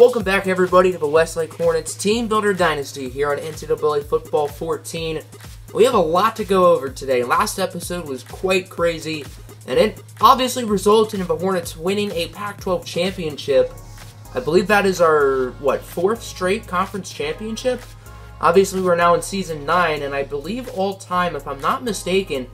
Welcome back, everybody, to the Westlake Hornets Teambuilder Dynasty here on NCAA Football 14. We have a lot to go over today. Last episode was quite crazy, and it obviously resulted in the Hornets winning a Pac-12 championship. I believe that is our, fourth straight conference championship? Obviously, we're now in Season 9, and I believe all-time, if I'm not mistaken,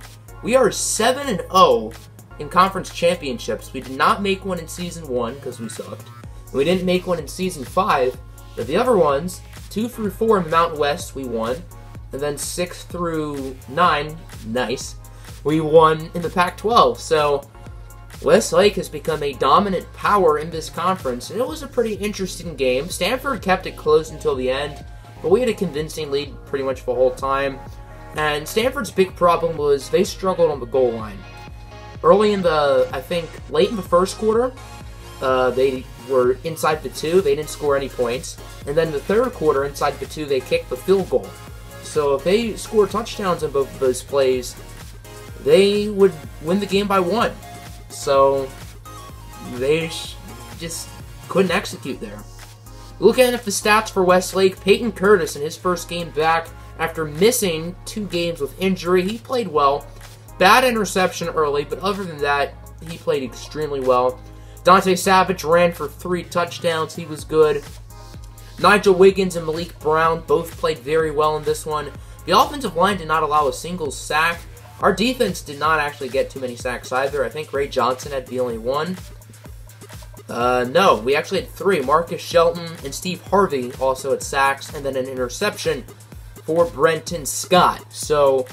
we are 7-0 in conference championships. We did not make one in Season 1, because we sucked. We didn't make one in Season 5, but the other ones, 2 through 4 in Mountain West, we won. And then 6 through 9, nice, we won in the Pac-12. So, Westlake has become a dominant power in this conference, and it was a pretty interesting game. Stanford kept it close until the end, but we had a convincing lead pretty much the whole time. And Stanford's big problem was they struggled on the goal line. Early in the, late in the first quarter, they were inside the 2, they didn't score any points. And then the third quarter, inside the 2, they kicked the field goal. So if they score touchdowns in both of those plays, they would win the game by 1. So they just couldn't execute there. Looking at the stats for Westlake, Peyton Curtis in his first game back after missing 2 games with injury, he played well. Bad interception early, but other than that, he played extremely well. Dante Savage ran for 3 touchdowns. He was good. Nigel Wiggins and Malik Brown both played very well in this one. The offensive line did not allow a single sack. Our defense did not actually get too many sacks either. I think Ray Johnson had the only one. No, we actually had 3. Marcus Shelton and Steve Harvey also had sacks, and then an interception for Brenton Scott. So,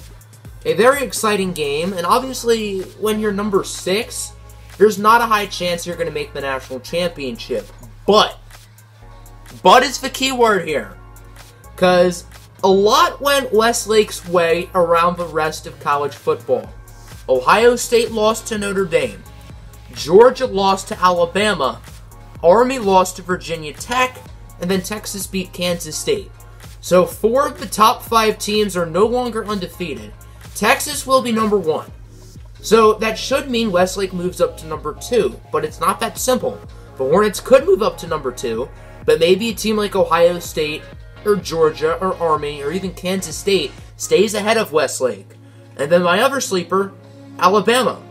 a very exciting game, and obviously, when you're number 6, there's not a high chance you're going to make the national championship. But is the key word here. Because a lot went Westlake's way around the rest of college football. Ohio State lost to Notre Dame. Georgia lost to Alabama. Army lost to Virginia Tech. And then Texas beat Kansas State. So 4 of the top 5 teams are no longer undefeated. Texas will be number 1. So that should mean Westlake moves up to number 2, but it's not that simple. The Hornets could move up to number 2, but maybe a team like Ohio State, or Georgia, or Army, or even Kansas State stays ahead of Westlake. And then my other sleeper, Alabama.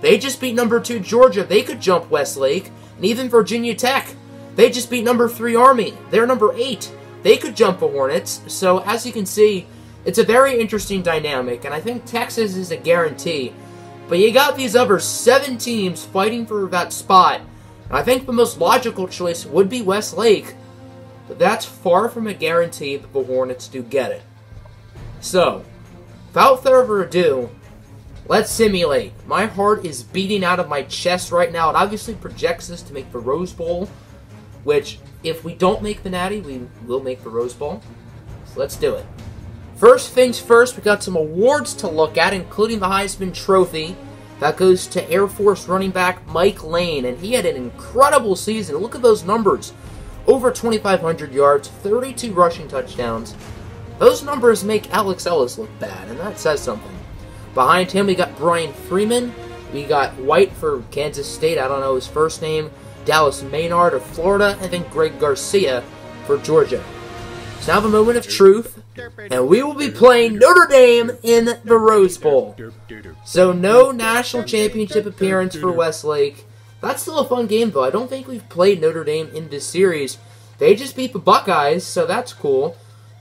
They just beat number 2 Georgia. They could jump Westlake. And even Virginia Tech. They just beat number 3 Army. They're number 8. They could jump the Hornets. So as you can see, it's a very interesting dynamic. And I think Texas is a guarantee. But you got these other 7 teams fighting for that spot. And I think the most logical choice would be Westlake. But that's far from a guarantee that the Hornets do get it. So, without further ado, let's simulate. My heart is beating out of my chest right now. It obviously projects us to make the Rose Bowl. Which, if we don't make the Natty, we will make the Rose Bowl. So let's do it. First things first, we got some awards to look at, including the Heisman Trophy. That goes to Air Force running back Mike Lane, and he had an incredible season. Look at those numbers. Over 2,500 yards, 32 rushing touchdowns. Those numbers make Alex Ellis look bad, and that says something. Behind him, we got Brian Freeman. We got White for Kansas State, I don't know his first name. Dallas Maynard of Florida, and then Greg Garcia for Georgia. It's now the moment of truth. And we will be playing Notre Dame in the Rose Bowl. So no national championship appearance for Westlake. That's still a fun game, though. I don't think we've played Notre Dame in this series. They just beat the Buckeyes, so that's cool.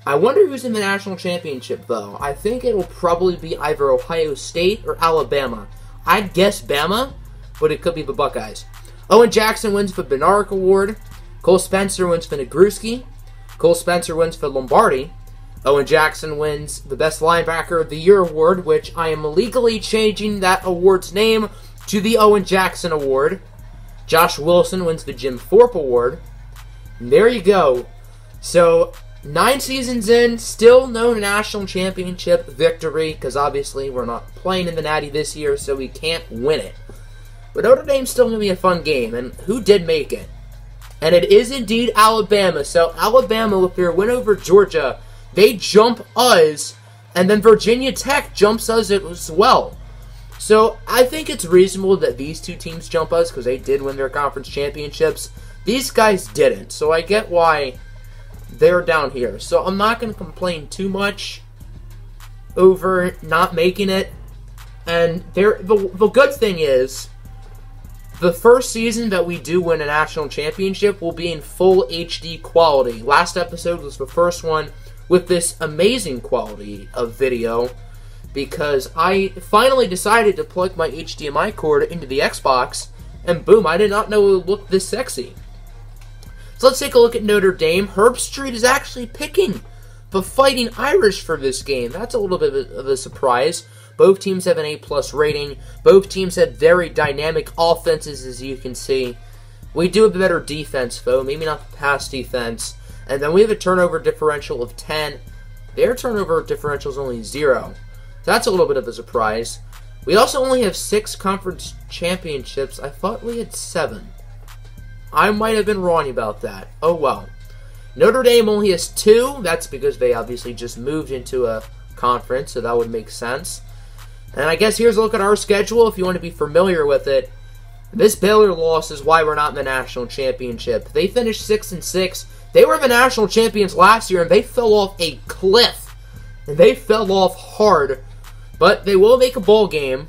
I wonder who's in the national championship, though. I think it will probably be either Ohio State or Alabama. I'd guess Bama, but it could be the Buckeyes. Owen Jackson wins the Bednarik Award. Cole Spencer wins the Nagruski. Cole Spencer wins the Lombardi. Owen Jackson wins the Best Linebacker of the Year award, which I am legally changing that award's name to the Owen Jackson Award. Josh Wilson wins the Jim Thorpe Award. And there you go. So, 9 seasons in, still no national championship victory, because obviously we're not playing in the Natty this year, so we can't win it. But Notre Dame's still going to be a fun game, and who did make it? And it is indeed Alabama. So, Alabama, with their win over Georgia, they jump us, and then Virginia Tech jumps us as well. So I think it's reasonable that these two teams jump us because they did win their conference championships. These guys didn't, so I get why they're down here. So I'm not going to complain too much over not making it. And the good thing is, the first season that we do win a national championship will be in full HD quality. Last episode was the first one with this amazing quality of video, because I finally decided to plug my HDMI cord into the Xbox, and boom, I did not know it would look this sexy. So let's take a look at Notre Dame. Herb Street is actually picking the Fighting Irish for this game. That's a little bit of a surprise. Both teams have an A+ rating. Both teams have very dynamic offenses, as you can see. We do have a better defense, though. Maybe not the pass defense. And then we have a turnover differential of 10. Their turnover differential is only 0. So that's a little bit of a surprise. We also only have 6 conference championships. I thought we had 7. I might have been wrong about that. Oh well. Notre Dame only has 2. That's because they obviously just moved into a conference, so that would make sense. And I guess here's a look at our schedule if you want to be familiar with it. This Baylor loss is why we're not in the national championship. They finished 6-6. They were the national champions last year, and they fell off a cliff. And they fell off hard. But they will make a bowl game.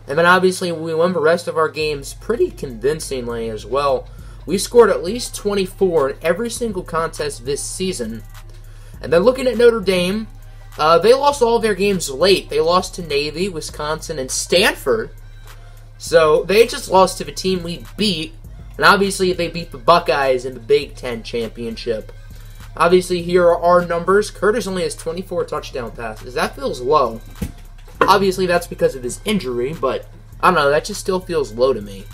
And then obviously we won the rest of our games pretty convincingly as well. We scored at least 24 in every single contest this season. And then looking at Notre Dame, they lost all their games late. They lost to Navy, Wisconsin, and Stanford. So they just lost to the team we beat. And obviously they beat the Buckeyes in the Big Ten Championship. Obviously here are our numbers. Curtis only has 24 touchdown passes. That feels low. Obviously that's because of his injury, but I don't know, that just still feels low to me.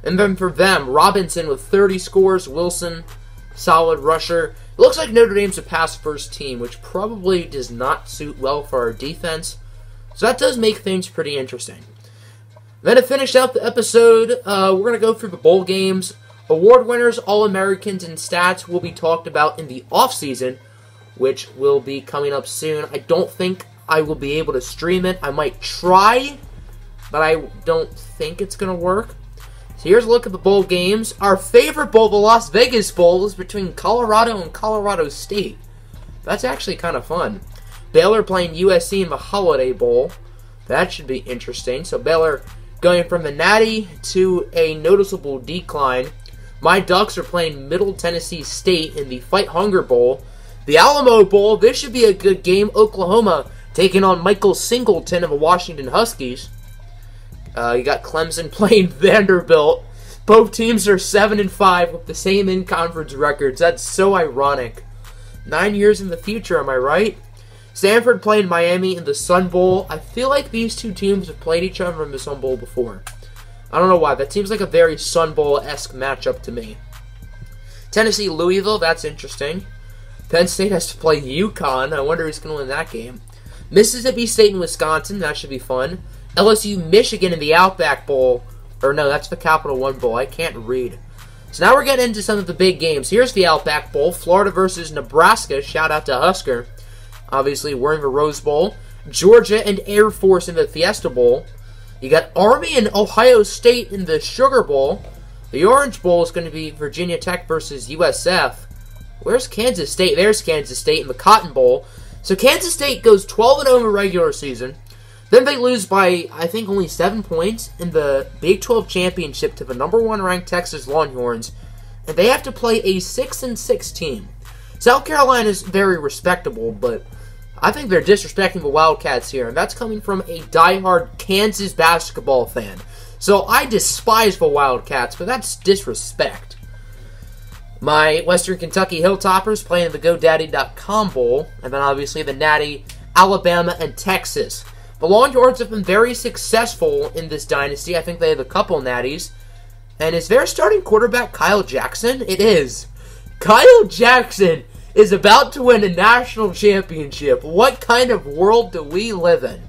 And then for them, Robinson with 30 scores, Wilson, solid rusher. It looks like Notre Dame's a pass-first team, which probably does not suit well for our defense. So that does make things pretty interesting. Then to finish out the episode, we're going to go through the bowl games. Award winners, All-Americans, and stats will be talked about in the offseason, which will be coming up soon. I don't think I will be able to stream it. I might try, but I don't think it's going to work. So here's a look at the bowl games. Our favorite bowl, the Las Vegas Bowl, is between Colorado and Colorado State. That's actually kind of fun. Baylor playing USC in the Holiday Bowl. That should be interesting. So Baylor going from the Natty to a noticeable decline. My Ducks are playing Middle Tennessee State in the Fight Hunger Bowl. The Alamo Bowl, this should be a good game. Oklahoma taking on Michael Singleton of the Washington Huskies. You got Clemson playing Vanderbilt. Both teams are 7-5 with the same in-conference records. That's so ironic. 9 years in the future, am I right? Stanford playing Miami in the Sun Bowl. I feel like these two teams have played each other in the Sun Bowl before. I don't know why. That seems like a very Sun Bowl-esque matchup to me. Tennessee, Louisville. That's interesting. Penn State has to play UConn. I wonder who's going to win that game. Mississippi State and Wisconsin. That should be fun. LSU, Michigan in the Outback Bowl. Or no, that's the Capital One Bowl. I can't read. So now we're getting into some of the big games. Here's the Outback Bowl. Florida versus Nebraska. Shout out to Husker. Obviously, we're in the Rose Bowl. Georgia and Air Force in the Fiesta Bowl. You got Army and Ohio State in the Sugar Bowl. The Orange Bowl is going to be Virginia Tech versus USF. Where's Kansas State? There's Kansas State in the Cotton Bowl. So Kansas State goes 12-0 in the regular season. Then they lose by, I think, only 7 points in the Big 12 Championship to the #1 ranked Texas Longhorns. And they have to play a 6-6 team. South Carolina is very respectable, but I think they're disrespecting the Wildcats here. And that's coming from a diehard Kansas basketball fan. So I despise the Wildcats, but that's disrespect. My Western Kentucky Hilltoppers playing in the GoDaddy.com Bowl. And then obviously the Natty, Alabama, and Texas. The Longhorns have been very successful in this dynasty. I think they have a couple natties. And is their starting quarterback Kyle Jackson? It is. Kyle Jackson is about to win a national championship. What kind of world do we live in?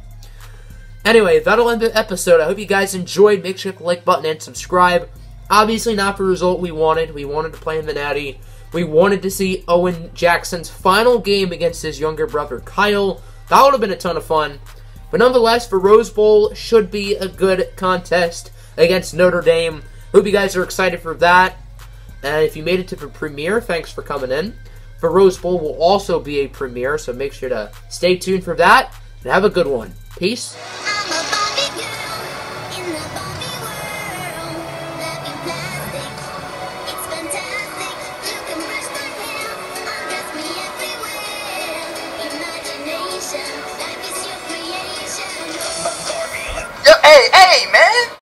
Anyway, that'll end the episode. I hope you guys enjoyed. Make sure to hit the like button and subscribe. Obviously not the result we wanted. We wanted to play in the Natty. We wanted to see Owen Jackson's final game against his younger brother Kyle. That would have been a ton of fun. But nonetheless, the Rose Bowl should be a good contest against Notre Dame. Hope you guys are excited for that. And if you made it to the premiere, thanks for coming in. The Rose Bowl will also be a premiere, so make sure to stay tuned for that, and have a good one. Peace. Yo, hey, man!